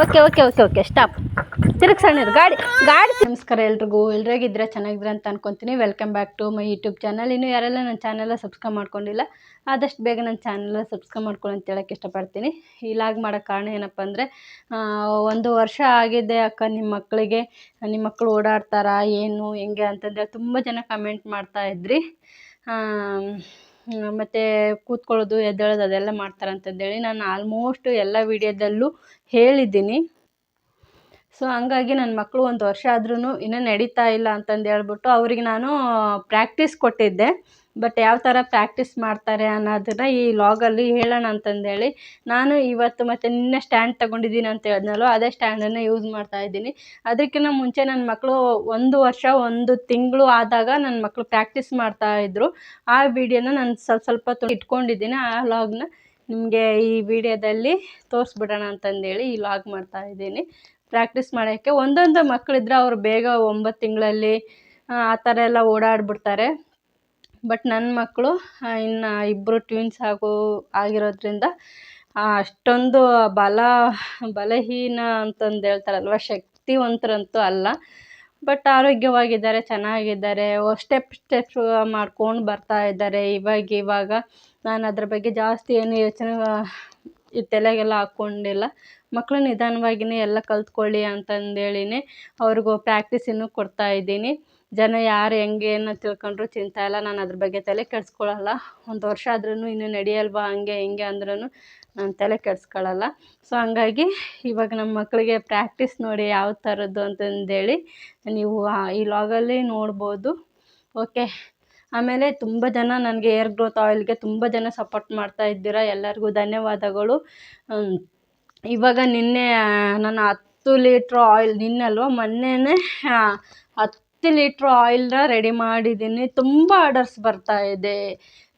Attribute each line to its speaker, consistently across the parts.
Speaker 1: Okay okay okay okay stop. ತಿರುಗಿಸೋಣ ಗಾಡಿ ಗಾಡಿ. ನಮಸ್ಕಾರ ಎಲ್ರಿಗೂ ಹೇಗಿದ್ರೆ ಚೆನ್ನಾಗಿದ್ರೆ ಅಂತ ಅನ್ಕೊತೀನಿ. Welcome back to my YouTube channel. ಇನ್ನು ಯಾರೆಲ್ಲ ನನ್ನ ಚಾನಲ್ನ ಸಬ್ಸ್ಕ್ರೈಬ್ ಮಾಡ್ಕೊಂಡಿಲ್ಲ ಆದಷ್ಟು ಬೇಗ ನನ್ನ ಚಾನಲ್ನ ಸಬ್ಸ್ಕ್ರೈಬ್ ಮಾಡ್ಕೊಳ್ಳಿ ಅಂತ ಹೇಳೋಕ್ಕೆ ಇಷ್ಟಪಡ್ತೀನಿ. ಈ ಲಾಗ್ ಮಾಡೋಕ್ಕೆ ಕಾರಣ ಏನಪ್ಪ ಅಂದರೆ 1 ವರ್ಷ ಆಗಿದೆ ಅಕ್ಕ, ನಿಮ್ಮ ಮಕ್ಕಳಿಗೆ ನಿಮ್ಮ ಮಕ್ಕಳು ಓಡಾಡ್ತಾರಾ ಏನು ಹೆಂಗೆ ಅಂತಂದೇಳಿ ತುಂಬ ಜನ ಕಮೆಂಟ್ ಮಾಡ್ತಾಯಿದ್ರಿ. ಮತ್ತು ಕೂತ್ಕೊಳ್ಳೋದು ಎದ್ದೇಳೋದು ಅದೆಲ್ಲ ಮಾಡ್ತಾರಂತಂದೇಳಿ ನಾನು ಆಲ್ಮೋಸ್ಟ್ ಎಲ್ಲ ವೀಡಿಯೋದಲ್ಲೂ ಹೇಳಿದ್ದೀನಿ. ಸೊ ಹಂಗಾಗಿ ನನ್ನ ಮಕ್ಕಳು 1 ವರ್ಷ ಆದ್ರೂ ಇನ್ನೂ ನಡೀತಾ ಇಲ್ಲ ಅಂತಂದು ಹೇಳ್ಬಿಟ್ಟು ಅವ್ರಿಗೆ ನಾನು ಪ್ರಾಕ್ಟೀಸ್ ಕೊಟ್ಟಿದ್ದೆ. ಬಟ್ ಯಾವ ಥರ ಪ್ರಾಕ್ಟೀಸ್ ಮಾಡ್ತಾರೆ ಅನ್ನೋದನ್ನು ಈ ಲಾಗಲ್ಲಿ ಹೇಳೋಣ ಅಂತಂದೇಳಿ ನಾನು ಇವತ್ತು ಮತ್ತು ನಿನ್ನೆ ಸ್ಟ್ಯಾಂಡ್ ತೊಗೊಂಡಿದ್ದೀನಿ ಅಂತ ಹೇಳಿದ್ನಲ್ಲೋ ಅದೇ ಸ್ಟ್ಯಾಂಡನ್ನು ಯೂಸ್ ಮಾಡ್ತಾಯಿದ್ದೀನಿ. ಅದಕ್ಕಿಂತ ಮುಂಚೆ ನನ್ನ ಮಕ್ಕಳು 1 ವರ್ಷ 1 ತಿಂಗಳು ಆದಾಗ ನನ್ನ ಮಕ್ಕಳು ಪ್ರಾಕ್ಟೀಸ್ ಮಾಡ್ತಾಯಿದ್ರು. ಆ ವಿಡಿಯೋನ ನಾನು ಸ್ವಲ್ಪ ಇಟ್ಕೊಂಡಿದ್ದೀನಿ. ಆ ಲಾಗ್ನ ನಿಮಗೆ ಈ ವಿಡಿಯೋದಲ್ಲಿ ತೋರಿಸ್ಬಿಡೋಣ ಅಂತಂದೇಳಿ ಈ ಲಾಗ್ ಮಾಡ್ತಾಯಿದ್ದೀನಿ. ಪ್ರಾಕ್ಟೀಸ್ ಮಾಡೋಕ್ಕೆ ಒಂದೊಂದು ಮಕ್ಕಳಿದ್ರೆ ಅವರು ಬೇಗ 9 ತಿಂಗಳಲ್ಲಿ ಆ ಥರ ಎಲ್ಲ ಓಡಾಡ್ಬಿಡ್ತಾರೆ. ಬಟ್ ನನ್ನ ಮಕ್ಕಳು ಇನ್ನು ಇಬ್ಬರು ಟ್ವಿನ್ಸ್ ಆಗಿರೋದ್ರಿಂದ ಅಷ್ಟೊಂದು ಬಲಹೀನ ಅಂತಂದು ಹೇಳ್ತಾರಲ್ವ, ಶಕ್ತಿವಂತರಂತೂ ಅಲ್ಲ. ಬಟ್ ಆರೋಗ್ಯವಾಗಿದ್ದಾರೆ, ಚೆನ್ನಾಗಿದ್ದಾರೆ, ಸ್ಟೆಪ್ಸ್ ಮಾಡ್ಕೊಂಡು ಬರ್ತಾ ಇದ್ದಾರೆ. ಇವಾಗ ನಾನು ಅದ್ರ ಬಗ್ಗೆ ಜಾಸ್ತಿ ಏನು ಯೋಚನೆ ತಲೆಗೆಲ್ಲ ಹಾಕ್ಕೊಂಡಿಲ್ಲ. ಮಕ್ಕಳು ನಿಧಾನವಾಗಿಯೇ ಎಲ್ಲ ಕಲ್ತ್ಕೊಳ್ಳಿ ಅಂತಂದೇಳಿನೇ ಅವ್ರಿಗೂ ಪ್ರಾಕ್ಟೀಸ್ ಇನ್ನೂ ಕೊಡ್ತಾಯಿದ್ದೀನಿ. ಜನ ಯಾರು ಹೆಂಗೆ ಏನೋ ತಿಳ್ಕೊಂಡ್ರು ಚಿಂತೆ ಇಲ್ಲ, ನಾನು ಅದ್ರ ಬಗ್ಗೆ ತಲೆ ಕೆಡಿಸ್ಕೊಳ್ಳಲ್ಲ. 1 ವರ್ಷ ಆದ್ರೂ ಇನ್ನೂ ನಡೆಯಲ್ವಾ ಹಂಗೆ ಹಿಂಗೆ ಅಂದ್ರೂ ನಾನು ತಲೆ ಕೆಡಿಸ್ಕೊಳ್ಳಲ್ಲ. ಸೊ ಹಂಗಾಗಿ ಇವಾಗ ನಮ್ಮ ಮಕ್ಕಳಿಗೆ ಪ್ರಾಕ್ಟೀಸ್ ನೋಡಿ ಯಾವ ಥರದ್ದು ಅಂತಂದೇಳಿ ನೀವು ಈ ಲಾಗಲ್ಲಿ ನೋಡ್ಬೋದು. ಓಕೆ. ಆಮೇಲೆ ತುಂಬ ಜನ ನನಗೆ ಏರ್ ಗ್ರೋತ್ ಆಯಿಲ್ಗೆ ತುಂಬ ಜನ ಸಪೋರ್ಟ್ ಮಾಡ್ತಾ ಇದ್ದೀರಾ, ಎಲ್ಲರಿಗೂ ಧನ್ಯವಾದಗಳು. ಇವಾಗ ನಿನ್ನೆ ನಾನು 10 ಲೀಟ್ರ್ ಆಯಿಲ್, ಮೊನ್ನೆನೇ 10 ಲೀಟ್ರ್ ಆಯಿಲ್ನ ರೆಡಿ ಮಾಡಿದ್ದೀನಿ. ತುಂಬ ಆರ್ಡರ್ಸ್ ಬರ್ತಾಯಿದೆ,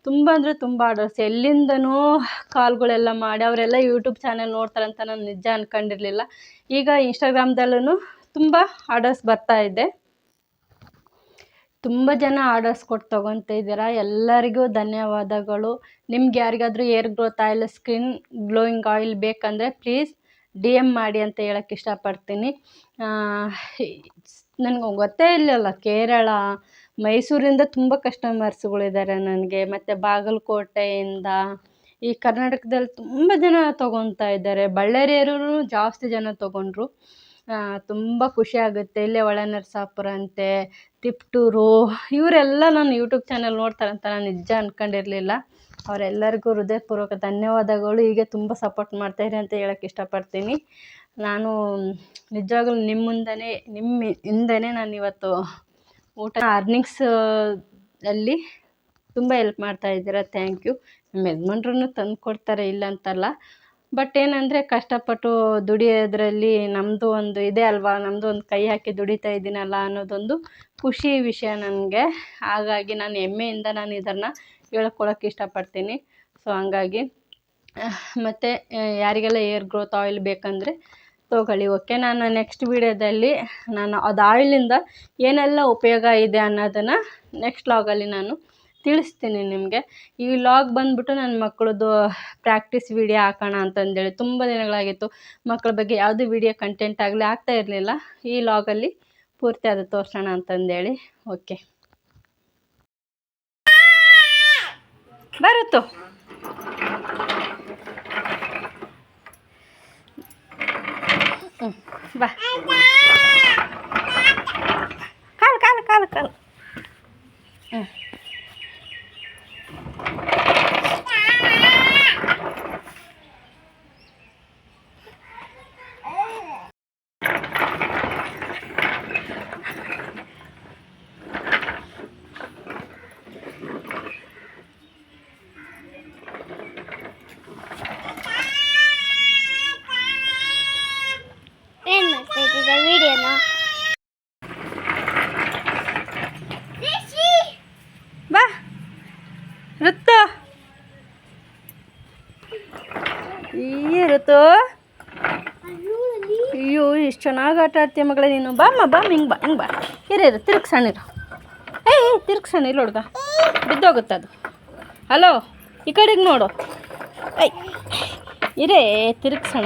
Speaker 1: ತುಂಬ ಅಂದರೆ ತುಂಬ ಆರ್ಡರ್ಸ್. ಎಲ್ಲಿಂದನೋ ಕಾಲ್ಗಳೆಲ್ಲ ಮಾಡಿ ಅವರೆಲ್ಲ ಯೂಟ್ಯೂಬ್ ಚಾನೆಲ್ ನೋಡ್ತಾರಂತ ನಾನು ನಿಜ ಅಂದ್ಕೊಂಡಿರಲಿಲ್ಲ. ಈಗ ಇನ್ಸ್ಟಾಗ್ರಾಮ್ದಲ್ಲೂ ತುಂಬ ಆರ್ಡರ್ಸ್ ಬರ್ತಾಯಿದೆ. ತುಂಬ ಜನ ಆರ್ಡರ್ಸ್ ಕೊಟ್ಟು ತೊಗೊತಾ ಇದ್ದೀರಾ, ಎಲ್ಲರಿಗೂ ಧನ್ಯವಾದಗಳು. ನಿಮ್ಗೆ ಯಾರಿಗಾದರೂ air growth oil, skin glowing oil ಬೇಕಂದರೆ ಪ್ಲೀಸ್ DM ಮಾಡಿ ಅಂತ ಹೇಳೋಕ್ಕೆ ಇಷ್ಟಪಡ್ತೀನಿ. ನನಗೆ ಗೊತ್ತೇ ಇಲ್ಲಲ್ಲ, ಕೇರಳ ಮೈಸೂರಿಂದ ತುಂಬ ಕಸ್ಟಮರ್ಸ್ಗಳಿದ್ದಾರೆ ನನಗೆ, ಮತ್ತು ಬಾಗಲಕೋಟೆಯಿಂದ, ಈ ಕರ್ನಾಟಕದಲ್ಲಿ ತುಂಬ ಜನ ತೊಗೊತಾ ಇದ್ದಾರೆ. ಬಳ್ಳಾರಿಯವರು ಜಾಸ್ತಿ ಜನ ತೊಗೊಂಡ್ರು. ತುಂಬ ಖುಷಿ ಆಗುತ್ತೆ. ಇಲ್ಲೇ ಹೊಳೆನರಸಾಪುರ ಅಂತೆ, ತಿಪ್ಟೂರು, ಇವರೆಲ್ಲ ನನ್ನ ಯೂಟ್ಯೂಬ್ ಚಾನಲ್ ನೋಡ್ತಾರಂತ ನಾನು ನಿಜ ಅಂದ್ಕೊಂಡಿರಲಿಲ್ಲ. ಅವರೆಲ್ಲರಿಗೂ ಹೃದಯಪೂರ್ವಕ ಧನ್ಯವಾದಗಳು. ಹೀಗೆ ತುಂಬ ಸಪೋರ್ಟ್ ಮಾಡ್ತಾಯಿರಿ ಅಂತ ಹೇಳೋಕ್ಕೆ ಇಷ್ಟಪಡ್ತೀನಿ. ನಾನು ನಿಜವಾಗ್ಲೂ ನಿಮ್ಮಿಂದನೇ ನಾನು ಇವತ್ತು ಅರ್ನಿಂಗ್ಸ್ ಅಲ್ಲಿ ತುಂಬ ಹೆಲ್ಪ್ ಮಾಡ್ತಾಯಿದ್ದೀರಾ, ಥ್ಯಾಂಕ್ ಯು. ನಮ್ಮ ಯಜಮಾನ್ರೂ ತಂದು ಕೊಡ್ತಾರೆ, ಇಲ್ಲ ಅಂತಲ್ಲ. ಬಟ್ ಏನಂದರೆ ಕಷ್ಟಪಟ್ಟು ದುಡಿಯೋದ್ರಲ್ಲಿ ನಮ್ಮದು ಒಂದು ಇದೆ ಅಲ್ವಾ, ನಮ್ಮದು ಒಂದು ಕೈ ಹಾಕಿ ದುಡಿತಾ ಇದ್ದೀನಲ್ಲ ಅನ್ನೋದೊಂದು ಖುಷಿ ವಿಷಯ ನನಗೆ. ಹಾಗಾಗಿ ನಾನು ಹೆಮ್ಮೆಯಿಂದ ನಾನು ಇದನ್ನು ಹೇಳ್ಕೊಳಕ್ಕೆ ಇಷ್ಟಪಡ್ತೀನಿ. ಸೊ ಹಂಗಾಗಿ ಮತ್ತು ಯಾರಿಗೆಲ್ಲ ಏರ್ ಗ್ರೋತ್ ಆಯಿಲ್ ಬೇಕಂದರೆ ತೊಗೊಳ್ಳಿ. ಓಕೆ. ನಾನು ನೆಕ್ಸ್ಟ್ ವೀಡಿಯೋದಲ್ಲಿ ನಾನು ಅದು ಆಯಿಲಿಂದ ಏನೆಲ್ಲ ಉಪಯೋಗ ಇದೆ ಅನ್ನೋದನ್ನು ನೆಕ್ಸ್ಟ್ ಲಾಗಲ್ಲಿ ನಾನು ತಿಳಿಸ್ತೀನಿ ನಿಮಗೆ. ಈ ಲಾಗ್ ಬಂದುಬಿಟ್ಟು ನನ್ನ ಮಕ್ಕಳದ್ದು ಪ್ರಾಕ್ಟೀಸ್ ವೀಡಿಯೋ ಹಾಕೋಣ ಅಂತಂದೇಳಿ ತುಂಬ ದಿನಗಳಾಗಿತ್ತು. ಮಕ್ಕಳ ಬಗ್ಗೆ ಯಾವುದೇ ವೀಡಿಯೋ ಕಂಟೆಂಟ್ ಆಗಲಿ ಆಗ್ತಾ ಇರಲಿಲ್ಲ. ಈ ಲಾಗಲ್ಲಿ ಪೂರ್ತಿ ಅದು ತೋರಿಸೋಣ ಅಂತಂದೇಳಿ. ಓಕೆ, ಬರುತ್ತು. ಬಾ, ಕಾಲು ವಿಡಿಯೋನ ಬಾ ಋತು. ಈ ಋತು, ಅಯ್ಯೋ ಇಷ್ಟು ಚೆನ್ನಾಗಿ ಆಟ ಆಡ್ತೀಯ ಮಗಳೇ ನೀನು. ಬಾಮ್ಮ ಹಿಂಗೆ ಬಾ ಹಿರಿಯರು ತಿರುಗ್ಸಣಿರು. ತಿರುಗ್ಸಣ ಇಲ್ಲ ಹುಡುಗ, ಬಿದ್ದೋಗುತ್ತೆ ಅದು. ಹಲೋ, ಈ ಕಡೆಗೆ ನೋಡು. ಇರೇ ತಿರುಗ್ಸೋಣ.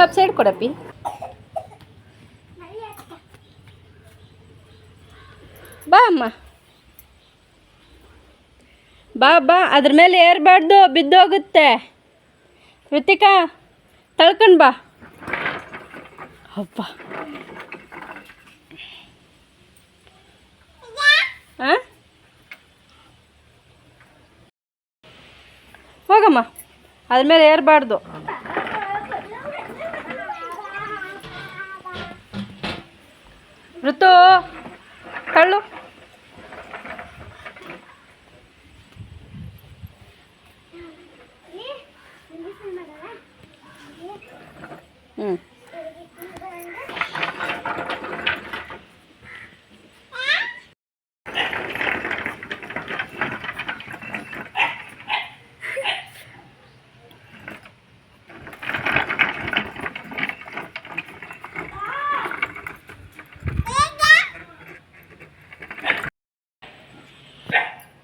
Speaker 1: ಸ್ವಲ್ಪ ಸೈಡ್ ಕೊಡಪ್ಪಿ. ಬಾ ಅಮ್ಮ, ಬಾ ಬಾ. ಅದ್ರ ಮೇಲೆ ಏರ್ಬಾರ್ದು, ಬಿದ್ದೋಗುತ್ತೆ. ಋತಿಕಾ ತಳ್ಕೊಂಡು ಬಾ. ಅಪ್ಪ ಹಾಂ, ಹೋಗಮ್ಮ. ಅದ್ರ ಮೇಲೆ ಏರ್ಬಾರ್ದು. ಋತು ತಳ್ಳು. ಹ್ಞೂ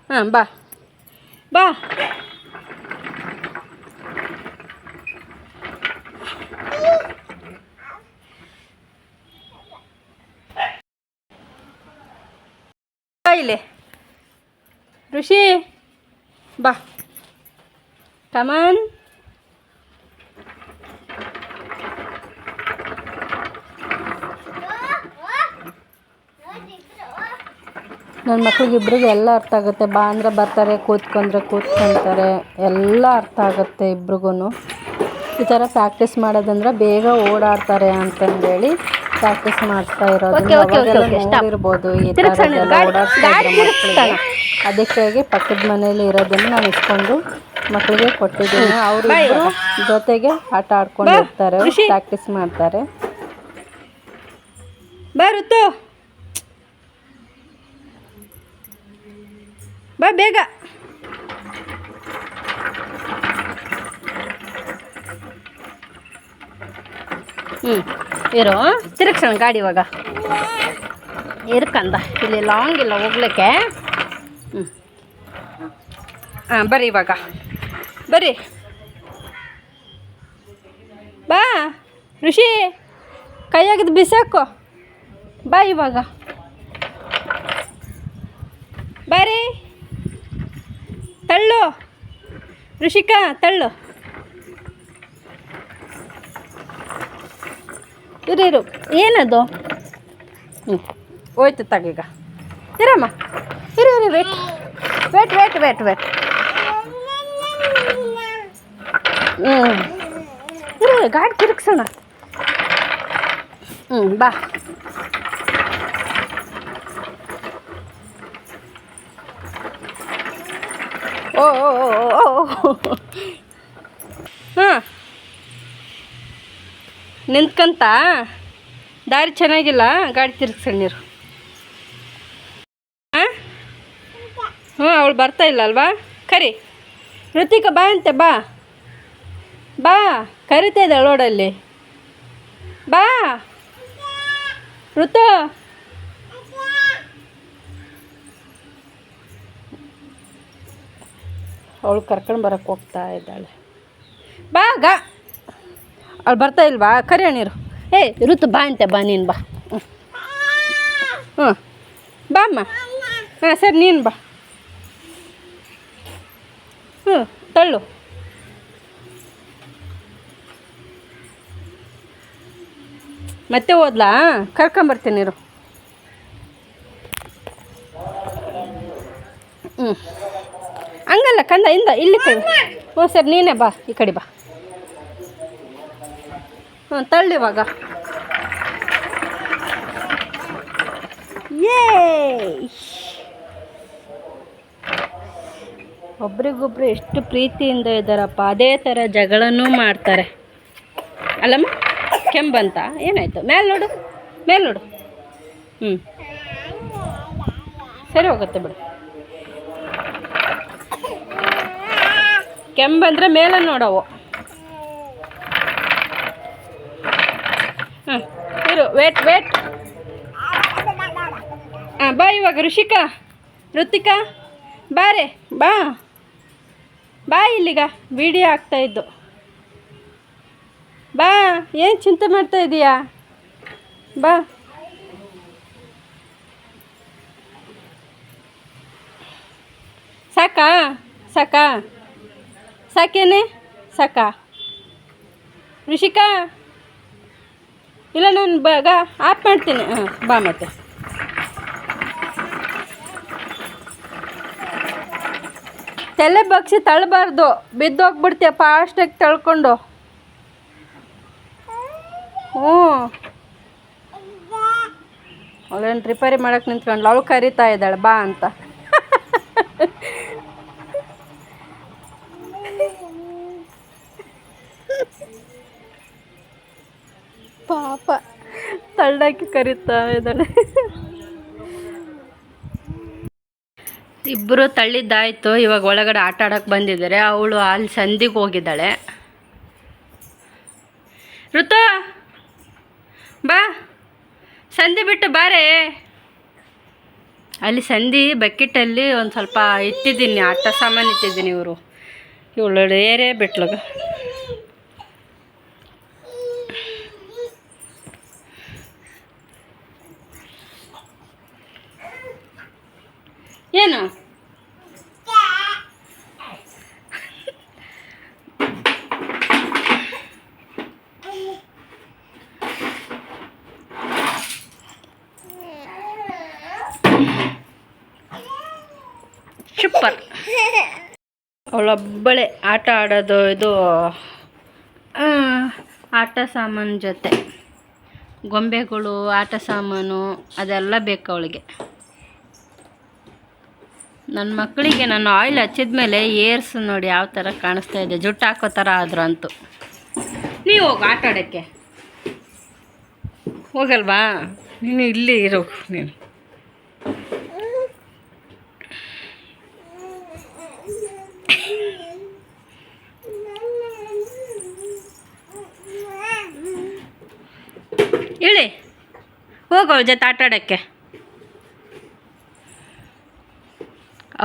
Speaker 1: ಹಾಂ, ಬಾ ಬಾ. ಇಲ್ಲಿ ಋಷಿ ಬಾ, ಕಮಾನ್. ನನ್ನ ಮಕ್ಳಿಗಿಬ್ರಿಗೆ ಎಲ್ಲ ಅರ್ಥ ಆಗುತ್ತೆ. ಬಾ ಅಂದರೆ ಬರ್ತಾರೆ, ಕೂತ್ಕೊಂಡ್ರೆ ಕೂತ್ಕೊತಾರೆ, ಎಲ್ಲ ಅರ್ಥ ಆಗುತ್ತೆ ಇಬ್ರಿಗೂ. ಈ ಥರ ಪ್ರಾಕ್ಟೀಸ್ ಮಾಡೋದಂದ್ರೆ ಬೇಗ ಓಡಾಡ್ತಾರೆ ಅಂತಂದೇಳಿ ಪ್ರಾಕ್ಟೀಸ್ ಮಾಡಿಸ್ತಾ ಇರೋದು. ನೋಡಿರ್ಬೋದು ಈ ಥರದ್ದೆಲ್ಲ ಓಡಾಡ್ತಾ ಮಕ್ಕಳಿಗೆ. ಅದಕ್ಕಾಗಿ ಪಕ್ಕದ ಮನೇಲಿ ಇರೋದನ್ನು ನಾನು ಇಟ್ಕೊಂಡು ಮಕ್ಕಳಿಗೆ ಕೊಟ್ಟಿದ್ದೀನಿ. ಅವರು ಜೊತೆಗೆ ಆಟ ಆಡ್ಕೊಂಡಿರ್ತಾರೆ, ಪ್ರಾಕ್ಟೀಸ್ ಮಾಡ್ತಾರೆ. ಬರುತ್ತೋ, ಬಾ ಬೇಗ. ಇರೋ ತಿರುಗ್ಸೋಣ ಗಾಡಿ ಇವಾಗ. ಇರ್ಕಂದ ಇಲ್ಲಿ ಲಾಂಗ್ ಇಲ್ಲ ಹೋಗ್ಲಿಕ್ಕೆ. ಹಾಂ, ಬರ್ರಿ ಇವಾಗ, ಬರ್ರಿ. ಬಾ ಋಷಿ, ಕೈಯಾಗಿದ್ದು ಬಿಸಾಕೋ. ಬಾ ಇವಾಗ, ಬಾರಿ. ತಳ್ಳು ಋಷಿಕಾ, ತಳ್ಳು. ಇರು, ಏನದು? ಹೋಯ್ತು ತಗೀಗ. ಇರಮ್ಮ, ಇರು, wait wait wait wait wait. ಇರು, ಗಾಡಿ ತಿರುಗ್ಸೋಣ. ಬಾ. ಓ ಹಾಂ, ನಿಂತ್ಕಂತ ದಾರಿ ಚೆನ್ನಾಗಿಲ್ಲ, ಗಾಡಿ ತಿರುಗ್ಸೋಣ ನೀರು. ಹಾಂ, ಅವಳು ಬರ್ತಾ ಇಲ್ಲ ಅಲ್ವಾ? ಕರಿ ಋತಿಕ, ಬಾ ಅಂತೆ. ಬಾ ಬಾ, ಕರಿತಾ ಇದ್ದಾಳೆ ರೋಡಲ್ಲಿ. ಬಾ ಋತು. ಅವಳು ಕರ್ಕೊಂಡು ಬರೋಕ್ಕೆ ಹೋಗ್ತಾ ಇದ್ದಾಳೆ. ಬಾ ಅವಳು ಬರ್ತಾ ಇಲ್ವಾ? ಕರಿಯೋಣ ನೀರು. ಋತು ಬಾ ಅಂತೆ. ಬಾ ನೀನು ಬಾ. ಹ್ಞೂ ಬಾ ಅಮ್ಮ. ಹಾಂ ಸರಿ, ನೀನು ಬಾ. ತಳ್ಳು. ಮತ್ತೆ ಹೋದ್ಲಾ? ಕರ್ಕೊಂಬರ್ತೀನಿ ಇರು. ಹಂಗಲ್ಲ ಕಂದ, ಇಲ್ಲಿ ಕೈ. ಸರಿ, ನೀನೇ ಬಾ, ಈ ಕಡೆ ಬಾ. ತಳ್ಳಿವಾಗ. ಒಬ್ರಿಗೊಬ್ರು ಎಷ್ಟು ಪ್ರೀತಿಯಿಂದ ಇದ್ದಾರಪ್ಪ. ಅದೇ ಥರ ಜಗಳನೂ ಮಾಡ್ತಾರೆ ಅಲ್ಲಮ್ಮ. ಕೆಂಬಂತ ಏನಾಯ್ತು? ಮೇಲೆ ನೋಡು, ಮೇಲೆ ನೋಡು. ಸರಿ ಹೋಗುತ್ತೆ ಬಿಡು. ಕೆಂಬಂದ್ರೆ ಮೇಲೆ ನೋಡವು. ಇರು, ವೇಟ್ ವೇಟ್. ಬಾ ಇವಾಗ ಋಷಿಕಾ, ಋತಿಕಾ ಬಾರೆ, ಬಾ ಬಾ ಇಲ್ಲಿಗ. ವಿಡಿಯೋ ಆಗ್ತಾಯಿದ್ದು. ಬಾ, ಏನು ಚಿಂತೆ ಮಾಡ್ತಾ ಇದೀಯಾ? ಬಾ. ಸಾಕಾ ಸಾಕಾ ಸಾಕೇನೆ ಸಾಕಾ ಋಷಿಕಾ? ಇಲ್ಲ ನಾನು ಆಫ್ ಮಾಡ್ತೀನಿ. ಬಾ ಮತ್ತೆ. ತಲೆ ಬಗ್ಸಿ ತಳ್ಳಬಾರ್ದು, ಬಿದ್ದೋಗ್ಬಿಡ್ತೀಯ ಫಾಸ್ಟಾಗಿ ತಳ್ಕೊಂಡು. ಅವಳೇನು ರಿಪೇರಿ ಮಾಡೋಕ್ಕೆ ನಿಂತ್ಕೊಂಡು ಅವಳು ಕರಿತಾ ಇದ್ದಾಳೆ ಬಾ ಅಂತ. ಪಾಪ ತಳ್ಳಾಕಿ ಕರಿತಾ ಇದ್ದಾಳೆ. ಇಬ್ಬರು ತಳ್ಳಿದ್ದಾಯಿತು. ಇವಾಗ ಒಳಗಡೆ ಆಟ ಆಡೋಕ್ಕೆ ಬಂದಿದ್ದಾರೆ. ಅವಳು ಅಲ್ಲಿ ಸಂದಿಗೆ ಹೋಗಿದ್ದಾಳೆ. ಋತು ಬಾ, ಸಂಧಿ ಬಿಟ್ಟು ಬಾರೇ. ಅಲ್ಲಿ ಸಂಧಿ ಬಕೆಟಲ್ಲಿ ಒಂದು ಸ್ವಲ್ಪ ಇಟ್ಟಿದ್ದೀನಿ, ಆಟ ಸಾಮಾನು ಇಟ್ಟಿದ್ದೀನಿ. ಇವಳು ಏರೇ ಬಿಟ್ಲಗ. ಏನು ಸೂಪರ್. ಅವಳೊಬ್ಬಳೆ ಆಟ ಆಡೋದು. ಇದು ಆಟ ಸಾಮಾನು ಜೊತೆ ಗೊಂಬೆಗಳು, ಆಟ ಸಾಮಾನು ಅದೆಲ್ಲ ಬೇಕು ಅವಳಿಗೆ. ನನ್ನ ಮಕ್ಕಳಿಗೆ ನಾನು ಆಯಿಲ್ ಹಚ್ಚಿದ ಮೇಲೆ ಏರ್ಸ್ ನೋಡಿ ಯಾವ ಥರ ಕಾಣಿಸ್ತಾ ಇದೆ, ಜುಟ್ಟು ಹಾಕೋ ಥರ ಆದ್ರು ಅಂತೂ. ನೀವು ಹೋಗು ಆಟ ಆಡೋಕ್ಕೆ. ಹೋಗಲ್ವಾ ನೀನು? ಇಲ್ಲಿ ಇರೋ ನೀನು. ಇಳಿ, ಹೋಗು ಅವಳ ಜೊತೆ ಆಟ ಆಡೋಕ್ಕೆ.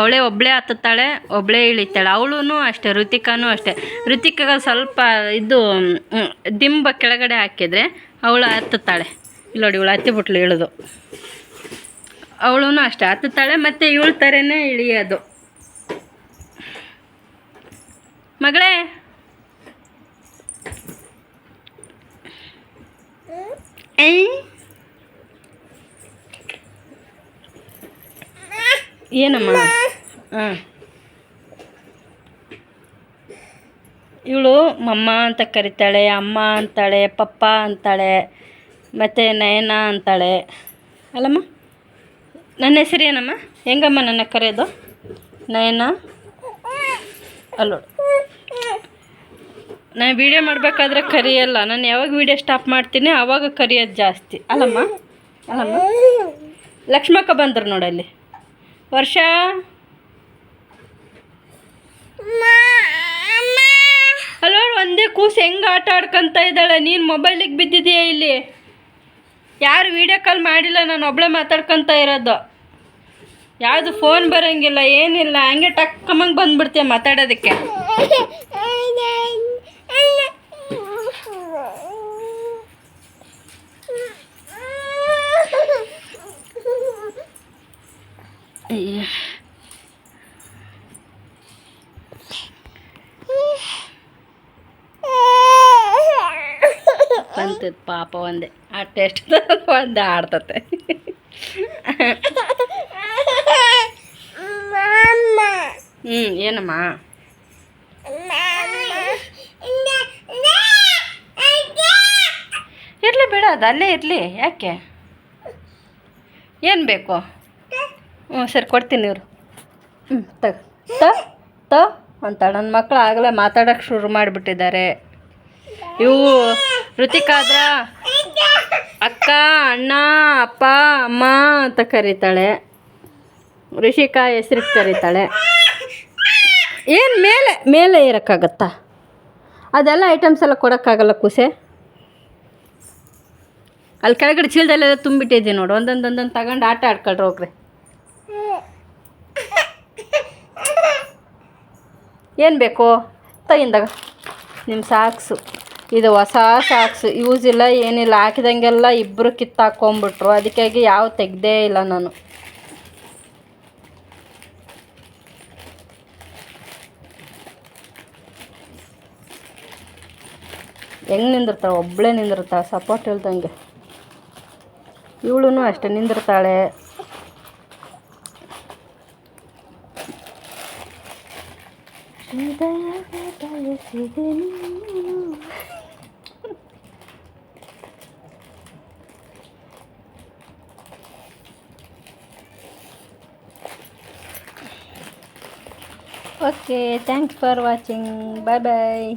Speaker 1: ಅವಳೇ ಒಬ್ಬಳೇ ಹತ್ತುತ್ತಾಳೆ, ಒಬ್ಬಳೇ ಇಳಿತಾಳೆ. ಅವಳು ಅಷ್ಟೇ, ಋತಿಕಾನೂ ಅಷ್ಟೇ. ಋತಿಕಾಗ ಸ್ವಲ್ಪ ಇದು ದಿಂಬ ಕೆಳಗಡೆ ಹಾಕಿದರೆ ಅವಳು ಹತ್ತುತ್ತಾಳೆ. ಇಲ್ಲಿ ನೋಡಿ, ಇವಳು ಹತ್ತಿಬಿಟ್ಲು ಇಳಿದು. ಅವಳು ಅಷ್ಟೇ ಹತ್ತುತ್ತಾಳೆ, ಮತ್ತು ಇವಳ ಥರನೇ ಇಳಿಯೋದು. ಮಗಳೇ ಏನಮ್ಮ? ಇವಳು ಮಮ್ಮ ಅಂತ ಕರಿತಾಳೆ, ಅಮ್ಮ ಅಂತಾಳೆ, ಪಪ್ಪ ಅಂತಾಳೆ, ಮತ್ತು ನಯನ ಅಂತಾಳೆ. ಅಲ್ಲಮ್ಮ, ನನ್ನ ಹೆಸರು ಏನಮ್ಮ? ಹೆಂಗಮ್ಮ ನನ್ನ ಕರೆಯೋದು? ನಯನ ಅಲ್ಲೋ. ನಾನು ವೀಡಿಯೋ ಮಾಡಬೇಕಾದ್ರೆ ಕರಿಯಲ್ಲ. ನಾನು ಯಾವಾಗ ವೀಡಿಯೋ ಸ್ಟಾಪ್ ಮಾಡ್ತೀನಿ ಆವಾಗ ಕರಿಯೋದು ಜಾಸ್ತಿ. ಅಲ್ಲಮ್ಮ ಅಲ್ಲಮ್ಮ. ಲಕ್ಷ್ಮಕ್ಕ ಬಂದರು ನೋಡಲ್ಲಿ. ವರ್ಷ ಅಲ್ಲೋ, ಒಂದೇ ಕೂಸು ಹೆಂಗೆ ಆಟ ಆಡ್ಕೊತ ಇದ್ದಾಳೆ. ನೀನು ಮೊಬೈಲಿಗೆ ಬಿದ್ದಿದೆಯಾ ಇಲ್ಲಿ? ಯಾರು ವೀಡಿಯೋ ಕಾಲ್ ಮಾಡಿಲ್ಲ, ನಾನು ಒಬ್ಬಳೇ ಮಾತಾಡ್ಕೊತ ಇರೋದು. ಯಾವುದು ಫೋನ್ ಬರೋಂಗಿಲ್ಲ, ಏನಿಲ್ಲ. ಹಂಗೆ ಟಕ್ಕಮ್ಮಂಗೆ ಬಂದುಬಿಡ್ತೀಯ ಮಾತಾಡೋದಕ್ಕೆ. ಬಂತದ ಪಾಪ ಒಂದೇ ಆಟ, ಎಷ್ಟು ಒಂದೇ ಆಡ್ತತೆ. ಏನಮ್ಮ? ಇರಲಿ ಬೇಡ, ಅದು ಅಲ್ಲೇ ಇರಲಿ. ಯಾಕೆ? ಏನು ಬೇಕು? ಸರಿ ಕೊಡ್ತೀನಿ ಇವರು. ತ ಅಂತಾಳೆ. ನನ್ನ ಮಕ್ಕಳು ಆಗಲೇ ಮಾತಾಡೋಕ್ಕೆ ಶುರು ಮಾಡಿಬಿಟ್ಟಿದ್ದಾರೆ. ಇವು ಋತಿಕಾದ್ರ ಅಕ್ಕ, ಅಣ್ಣ, ಅಪ್ಪ, ಅಮ್ಮ ಅಂತ ಕರೀತಾಳೆ. ಋಷಿಕಾ ಹೆಸ್ರಿಗೆ ಕರೀತಾಳೆ. ಏನು ಮೇಲೆ ಮೇಲೆ ಇರೋಕ್ಕಾಗತ್ತಾ? ಅದೆಲ್ಲ ಐಟಮ್ಸ್ ಎಲ್ಲ ಕೊಡೋಕ್ಕಾಗಲ್ಲ ಕೂಸೆ. ಅಲ್ಲಿ ಕೆಳಗಡೆ ಚೀಲದಲ್ಲೆಲ್ಲ ತುಂಬಿಟ್ಟಿದ್ದೀನಿ ನೋಡು. ಒಂದೊಂದೊಂದೊಂದು ತಗೊಂಡು ಆಟ ಆಡ್ಕೊಳ್ರಿ ಹೋಗ್ರಿ. ಏನು ಬೇಕು? ತಗಿಂದಾಗ ನಿಮ್ಮ ಸಾಕ್ಸು ಇದು ಹೊಸ ಸಾಕ್ಸ್ ಯೂಸ್ ಇಲ್ಲ ಏನಿಲ್ಲ, ಹಾಕಿದಂಗೆಲ್ಲ ಇಬ್ಬರು ಕಿತ್ತಾಕೊಂಬಿಟ್ರು. ಅದಕ್ಕಾಗಿ ಯಾವ ತೆಗ್ದೇ ಇಲ್ಲ ನಾನು. ಹೆಂಗೆ ನಿಂದಿರ್ತಾಳೆ, ಒಬ್ಬಳೇ ನಿಂದಿರ್ತಾಳೆ ಸಪೋರ್ಟ್ ಇಲ್ದಂಗೆ. ಇವಳು ಅಷ್ಟೇ ನಿಂದಿರ್ತಾಳೆ. Okay, thanks for watching. Bye bye.